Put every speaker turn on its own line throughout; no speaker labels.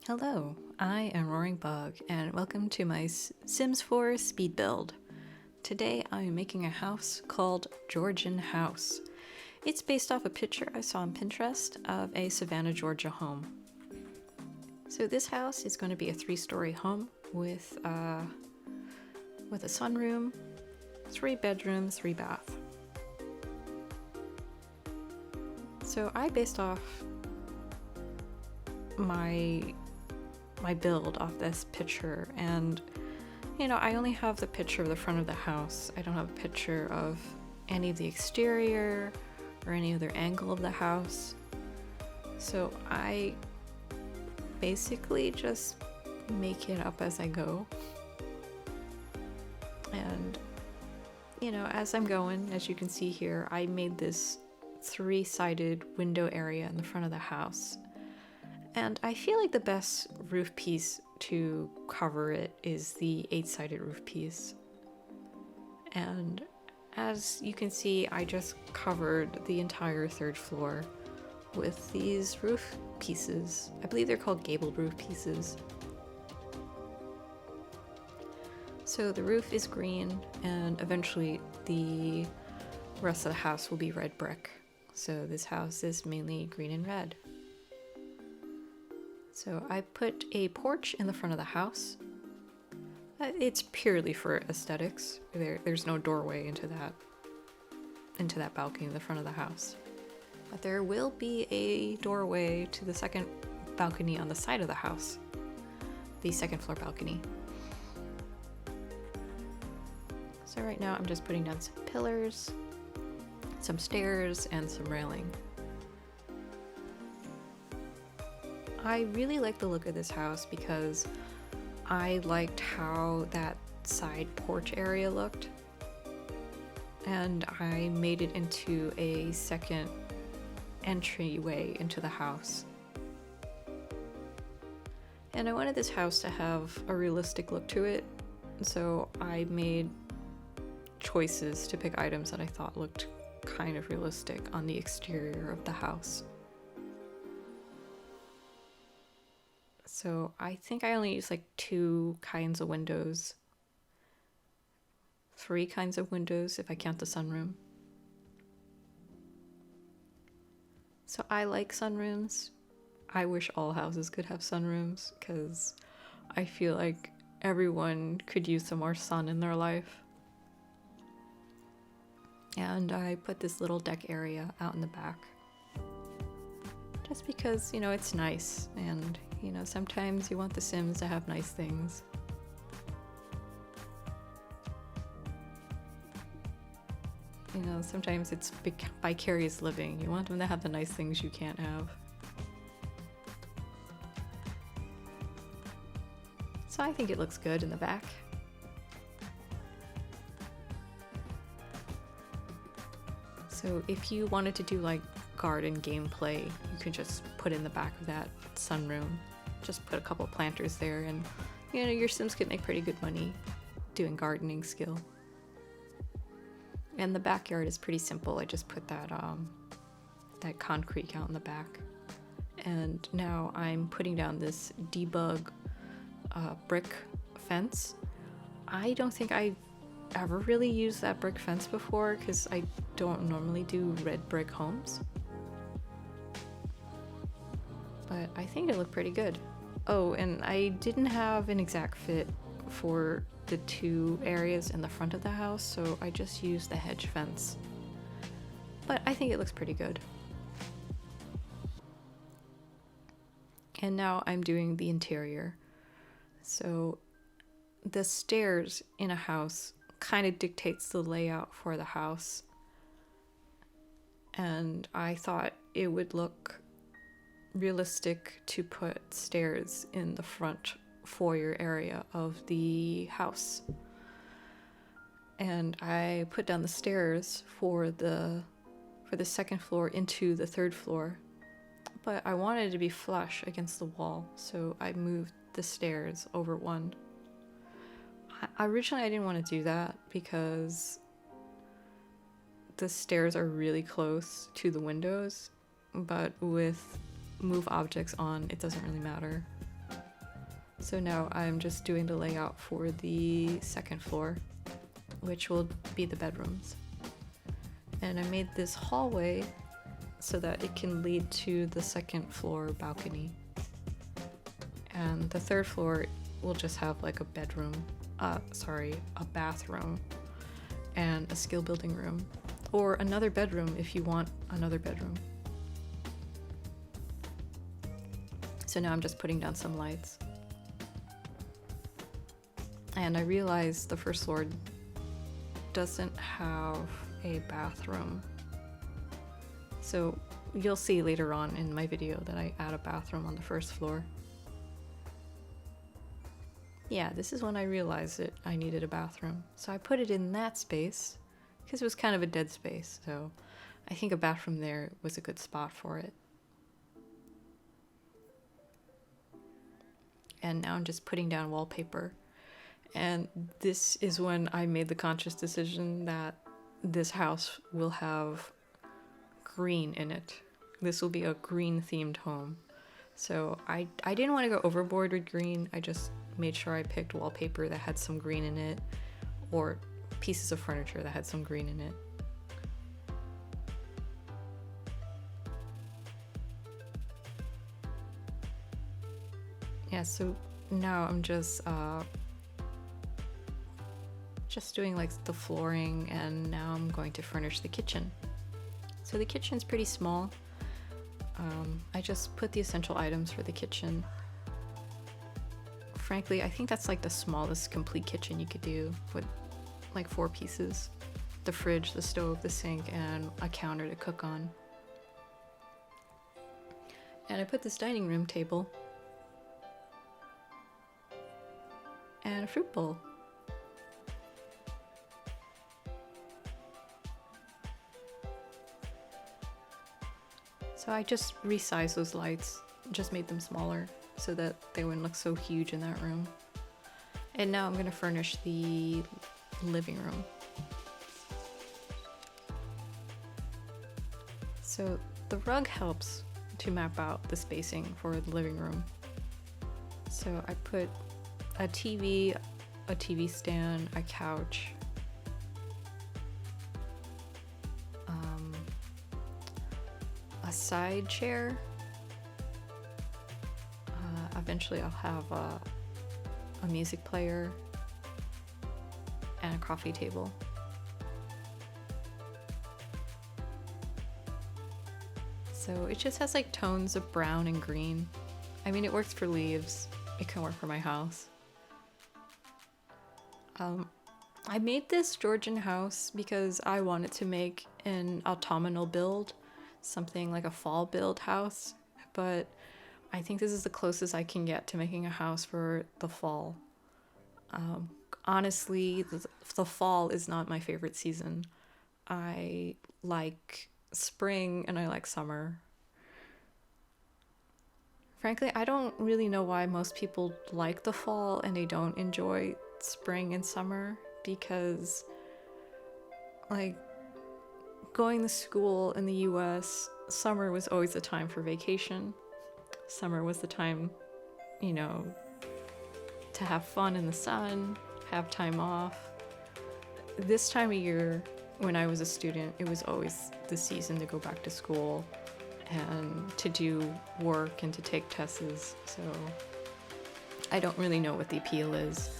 Hello, I am roaringbug, and welcome to my Sims 4 speed build. Today I am making a house called Georgian House. It's based off a picture I saw on Pinterest of a Savannah, Georgia home. So this house is going to be a 3-story home with a sunroom, 3 bedrooms, 3 bath. So I based off my build off this picture, and I only have the picture of the front of the house. I don't have a picture of any of the exterior or any other angle of the house. So I basically just make it up as I go. And as I'm going, as you can see here, I made this 3-sided window area in the front of the house. And I feel like the best roof piece to cover it is the 8-sided roof piece. And as you can see, I just covered the entire 3rd floor with these roof pieces. I believe they're called gabled roof pieces. So the roof is green, and eventually the rest of the house will be red brick. So this house is mainly green and red. So I put a porch in the front of the house. It's purely for aesthetics. There's no doorway into that balcony in the front of the house. But there will be a doorway to the second balcony on the side of the house, the 2nd floor balcony. So right now I'm just putting down some pillars, some stairs, and some railing. I really like the look of this house because I liked how that side porch area looked, and I made it into a second entryway into the house. And I wanted this house to have a realistic look to it, so I made choices to pick items that I thought looked kind of realistic on the exterior of the house. So I think I only used like 2 kinds of windows. 3 kinds of windows if I count the sunroom. So I like sunrooms. I wish all houses could have sunrooms because I feel like everyone could use some more sun in their life. And I put this little deck area out in the back. Just because, it's nice, and, sometimes you want the Sims to have nice things. Sometimes it's vicarious living. You want them to have the nice things you can't have. So I think it looks good in the back. So if you wanted to do like garden gameplay, you can just put in the back of that sunroom. Just put a couple planters there, and your Sims could make pretty good money doing gardening skill. And the backyard is pretty simple. I just put that concrete out in the back. And now I'm putting down this debug brick fence. I don't think I ever really used that brick fence before because I don't normally do red brick homes. But I think it looked pretty good. Oh, and I didn't have an exact fit for the 2 areas in the front of the house, so I just used the hedge fence. But I think it looks pretty good. And now I'm doing the interior. So the stairs in a house kind of dictates the layout for the house. And I thought it would look realistic to put stairs in the front foyer area of the house. And I put down the stairs for the 2nd floor into the 3rd floor. But I wanted it to be flush against the wall, so I moved the stairs over one. Originally I didn't want to do that because the stairs are really close to the windows, but with move objects on, it doesn't really matter. So now I'm just doing the layout for the second floor, which will be the bedrooms. And I made this hallway so that it can lead to the second floor balcony. And the third floor will just have like a bedroom, a bathroom and a skill building room, or another bedroom if you want another bedroom. So now I'm just putting down some lights. And I realized the first floor doesn't have a bathroom. So you'll see later on in my video that I add a bathroom on the first floor. Yeah, this is when I realized that I needed a bathroom. So I put it in that space because it was kind of a dead space. So I think a bathroom there was a good spot for it. And now I'm just putting down wallpaper. And this is when I made the conscious decision that this house will have green in it. This will be a green themed home. So I didn't want to go overboard with green. I just made sure I picked wallpaper that had some green in it, or pieces of furniture that had some green in it. Yeah, so now I'm just doing like the flooring, and now I'm going to furnish the kitchen. So the kitchen's pretty small. I just put the essential items for the kitchen. Frankly, I think that's like the smallest complete kitchen you could do, with like 4 pieces. The fridge, the stove, the sink, and a counter to cook on. And I put this dining room table and a fruit bowl. So I just resized those lights, just made them smaller so that they wouldn't look so huge in that room. And now I'm going to furnish the living room. So the rug helps to map out the spacing for the living room. So I put a TV stand, a couch, a side chair. Eventually I'll have a music player and a coffee table. So it just has like tones of brown and green. I mean, it works for leaves. It can work for my house. I made this Georgian house because I wanted to make an autumnal build, something like a fall build house, but I think this is the closest I can get to making a house for the fall. Honestly, the fall is not my favorite season. I like spring and I like summer. Frankly, I don't really know why most people like the fall and they don't enjoy spring and summer, because like going to school in the US, summer was always the time for vacation. Summer was the time, to have fun in the sun, have time off. This time of year, when I was a student, it was always the season to go back to school and to do work and to take tests. So I don't really know what the appeal is.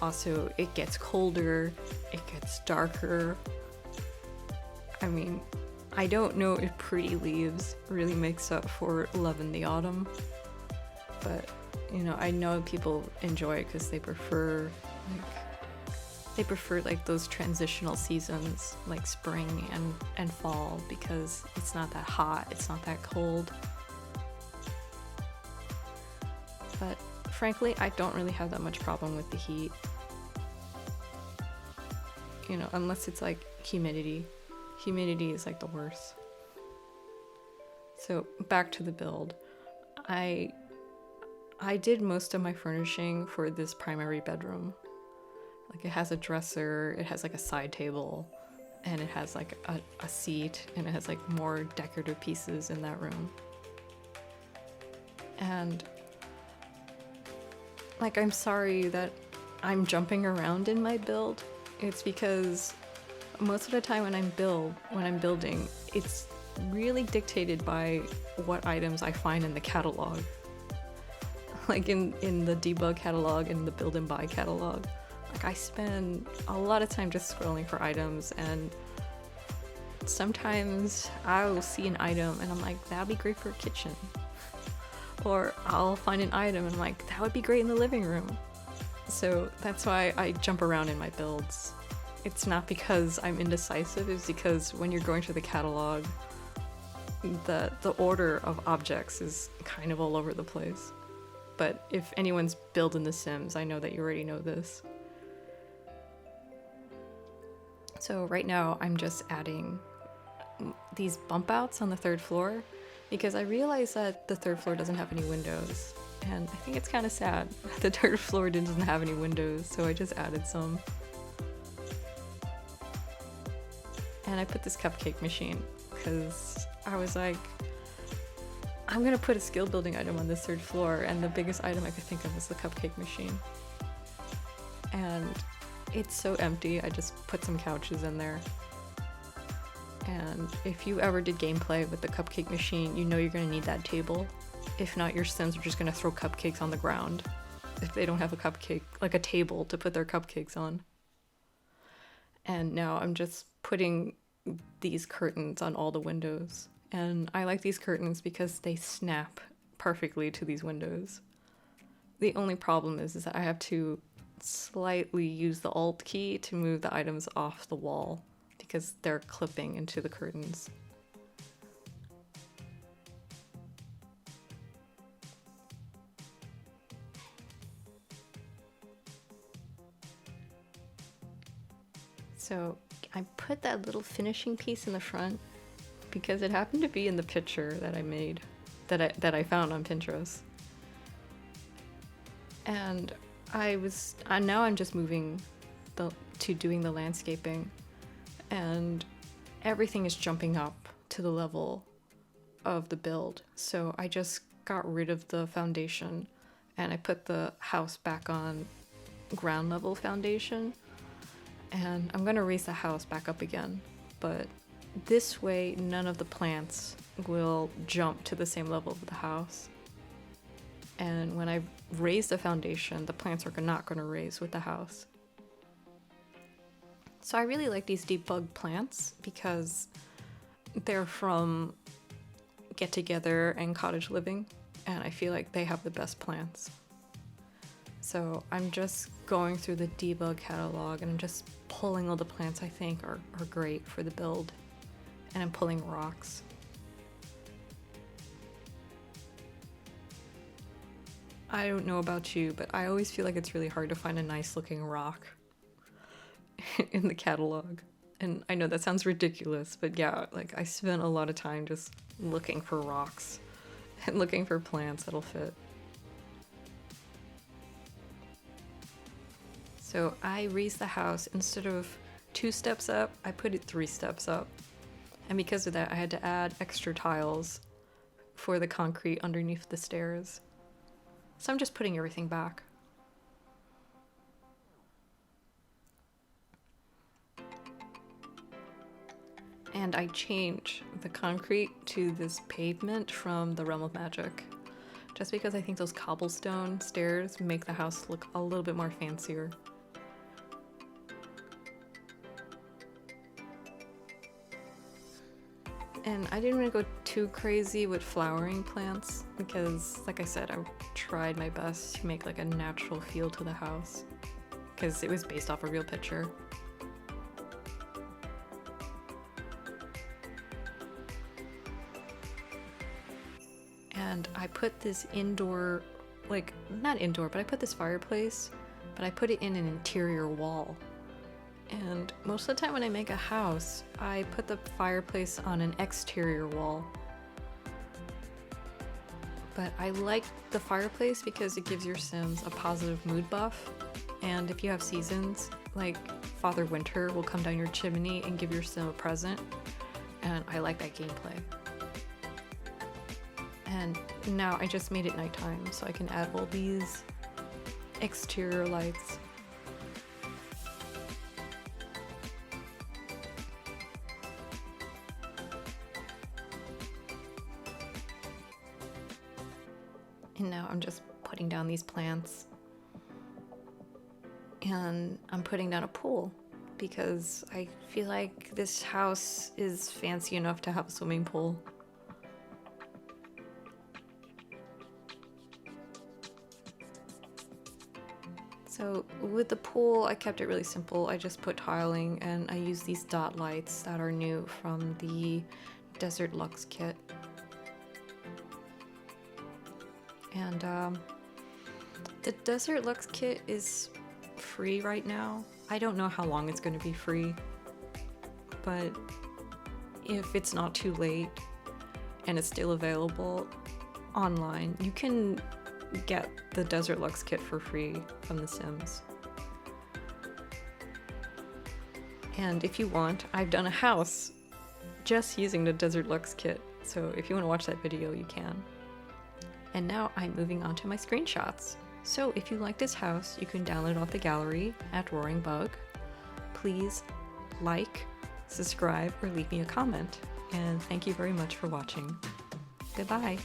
Also, it gets colder, it gets darker. I mean, I don't know if Pretty Leaves really makes up for Love in the Autumn, but I know people enjoy it because they prefer those transitional seasons like spring and fall, because it's not that hot, it's not that cold. But frankly, I don't really have that much problem with the heat. Unless it's like humidity. Humidity is like the worst. So back to the build. I did most of my furnishing for this primary bedroom. Like, it has a dresser, it has like a side table, and it has like a seat, and it has like more decorative pieces in that room. And Like, I'm sorry that I'm jumping around in my build. It's because most of the time when I'm building, it's really dictated by what items I find in the catalog. Like in the debug catalog and the build and buy catalog. Like, I spend a lot of time just scrolling for items, and sometimes I'll see an item and I'm like, that'd be great for a kitchen. Or I'll find an item and I'm like, that would be great in the living room. So that's why I jump around in my builds. It's not because I'm indecisive, it's because when you're going through the catalog, the order of objects is kind of all over the place. But if anyone's building The Sims, I know that you already know this. So right now I'm just adding these bump outs on the 3rd floor because I realized that the 3rd floor doesn't have any windows. And I think it's kind of sad the 3rd floor doesn't have any windows, so I just added some. And I put this cupcake machine because I was like, I'm gonna put a skill building item on this 3rd floor, and the biggest item I could think of was the cupcake machine. And it's so empty, I just put some couches in there. And if you ever did gameplay with the cupcake machine, you know you're gonna need that table. If not, your Sims are just gonna throw cupcakes on the ground if they don't have a cupcake, like a table to put their cupcakes on. And now I'm just putting these curtains on all the windows. And I like these curtains because they snap perfectly to these windows. The only problem is that I have to slightly use the Alt key to move the items off the wall because they're clipping into the curtains. So I put that little finishing piece in the front because it happened to be in the picture that I made, that I found on Pinterest. And now I'm just moving to doing the landscaping, and everything is jumping up to the level of the build. So I just got rid of the foundation and I put the house back on ground level foundation. And I'm gonna raise the house back up again, but this way none of the plants will jump to the same level of the house. And when I raise the foundation, the plants are not gonna raise with the house. So I really like these debug plants because they're from Get Together and Cottage Living, and I feel like they have the best plants. So I'm just going through the debug catalog and I'm just pulling all the plants I think are great for the build. And I'm pulling rocks. I don't know about you, but I always feel like it's really hard to find a nice looking rock in the catalog. And I know that sounds ridiculous, but yeah, like I spent a lot of time just looking for rocks and looking for plants that'll fit. So I raised the house, instead of 2 steps up, I put it 3 steps up. And because of that, I had to add extra tiles for the concrete underneath the stairs. So I'm just putting everything back. And I change the concrete to this pavement from the Realm of Magic, just because I think those cobblestone stairs make the house look a little bit more fancier. And I didn't want to go too crazy with flowering plants because, like I said, I tried my best to make like a natural feel to the house because it was based off a real picture. And I put this indoor, like not indoor, but I put this fireplace, but I put it in an interior wall. And most of the time when I make a house, I put the fireplace on an exterior wall. But I like the fireplace because it gives your Sims a positive mood buff. And if you have seasons, like Father Winter will come down your chimney and give your Sim a present. And I like that gameplay. And now I just made it nighttime, so I can add all these exterior lights. And now I'm just putting down these plants. And I'm putting down a pool because I feel like this house is fancy enough to have a swimming pool. So with the pool, I kept it really simple. I just put tiling and I use these dot lights that are new from the Desert Lux kit. And the Desert Lux kit is free right now. I don't know how long it's going to be free, but if it's not too late and it's still available online, you can get the Desert Lux kit for free from The Sims. And if you want, I've done a house just using the Desert Lux kit, so if you want to watch that video, you can. And now I'm moving on to my screenshots. So if you like this house, you can download off the gallery at roaringbug. Please like, subscribe, or leave me a comment. And thank you very much for watching. Goodbye.